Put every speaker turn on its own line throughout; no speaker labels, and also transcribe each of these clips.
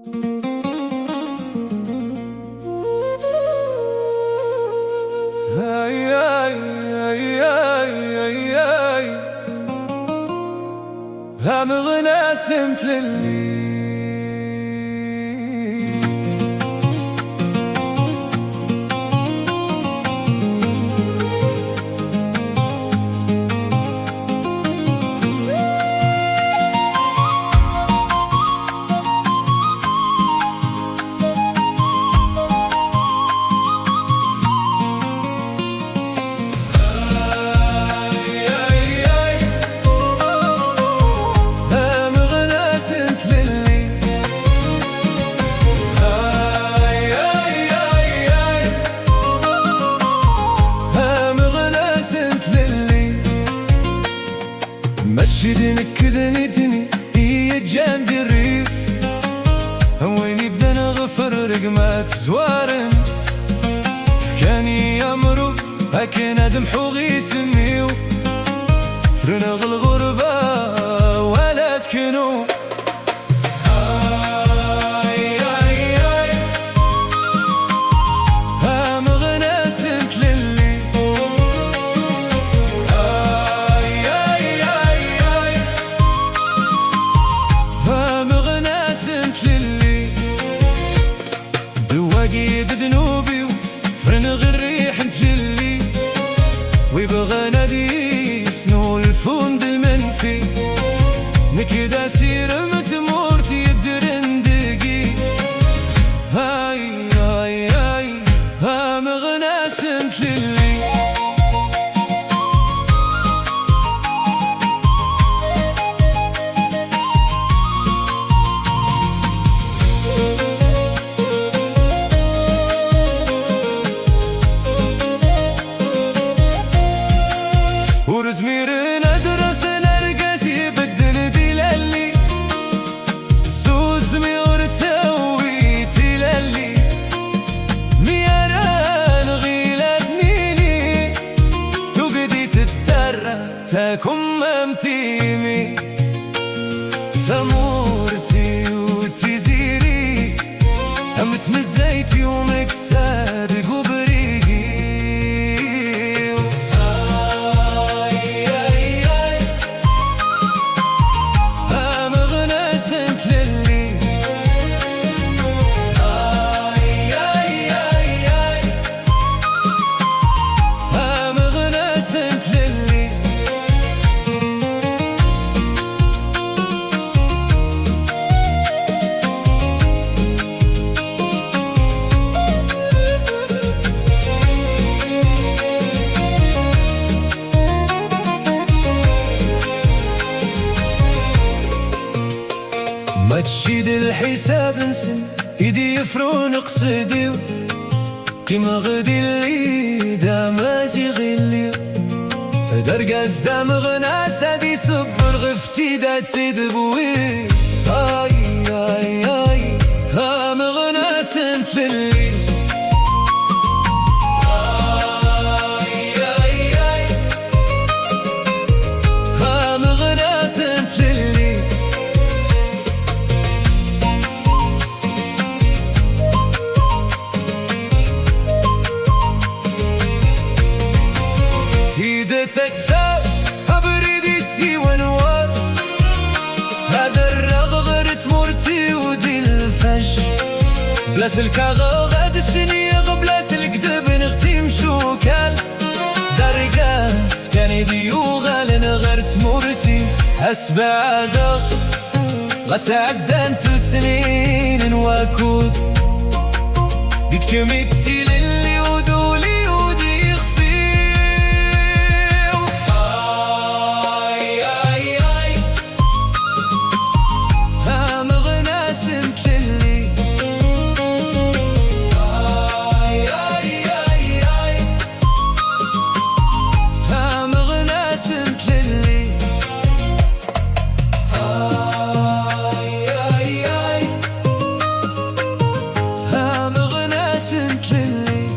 هم غناسمت للي متشدني كذنتني هي جاند الريف هويني بدنا غفر رقمات زوارنت فكاني يمرو هكي ندم حوغي سميو فرنغ الغربة ولا تكنو ذنوبي فرنغ الريح نتللي ويبغى نادي سنو الفوند المنفي نكدا سير متمورتي الدرندقي هاي هاي هاي ها مغناس نتللي ورزميرنا درسنا القاسي بدل دلالي سوسمي ورتوي تلالي مياران غيلات نيني تقدي تترى تاكم ممتيمي تمورتي وتزيري امتنزيتي ومكساد قبريقي ما تشيد الحساب نسن يدي يفرون قصدي كيما غدي اللي دامازي غلي درقاس دام غناس هادي صبر غفتي دا تسيد بوي هاي هاي هاي ها مغناس نتللي تكتب أبريدي سي ونواس هذا الرغغر تمورتي ودي الفش بلا سلكا غاد الشنيغ بلا سلك دب نختي مشوكال درقاس كان يدي وغال نغر تمورتيس أسبع دغ غسعدان تسنين واكود ديك كميتي للي ودولي مغناس نتللي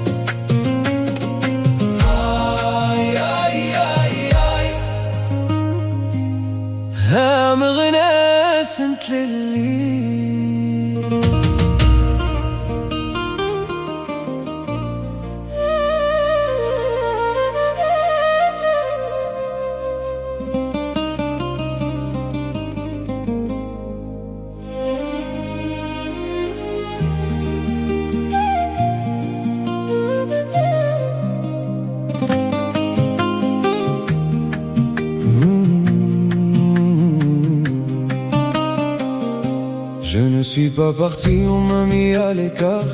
suis pas parti, on m'a mis à l'écart.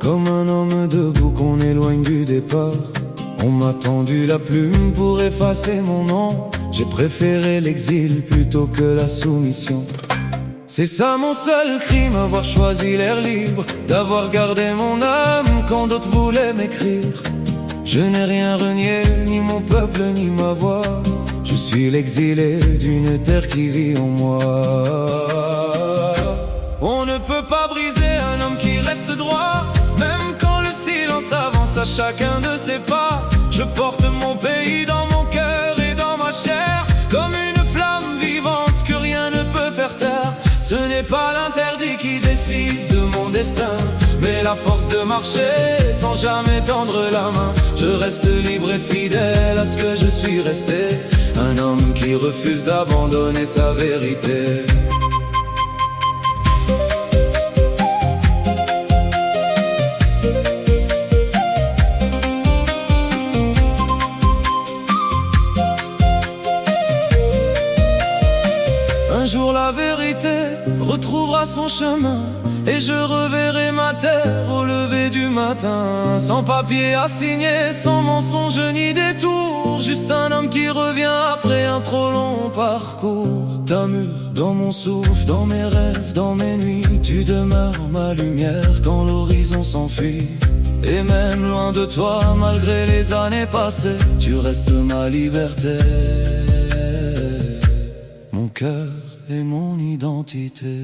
Comme un homme debout qu'on éloigne du départ. On m'a tendu la plume pour effacer mon nom. J'ai préféré l'exil plutôt que la soumission. C'est ça mon seul crime, avoir choisi l'air libre, d'avoir gardé mon âme quand d'autres voulaient m'écrire. Je n'ai rien renié, ni mon peuple, ni ma voix. Je suis l'exilé d'une terre qui vit en moi. On ne peut pas briser un homme qui reste droit, même quand le silence avance à chacun de ses pas. Je porte mon pays dans mon cœur et dans ma chair, comme une flamme vivante que rien ne peut faire taire. Ce n'est pas l'interdit qui décide de mon destin, mais la force de marcher sans jamais tendre la main. Je reste libre et fidèle à ce que je suis resté, un homme qui refuse d'abandonner sa vérité. Un jour la vérité retrouvera son chemin, et je reverrai ma terre au lever du matin. Sans papier à signer, sans mensonge ni détour, juste un homme qui revient après un trop long parcours. Ta mur dans mon souffle, dans mes rêves, dans mes nuits, tu demeures ma lumière quand l'horizon s'enfuit. Et même loin de toi, malgré les années passées, tu restes ma liberté, mon cœur et mon identité.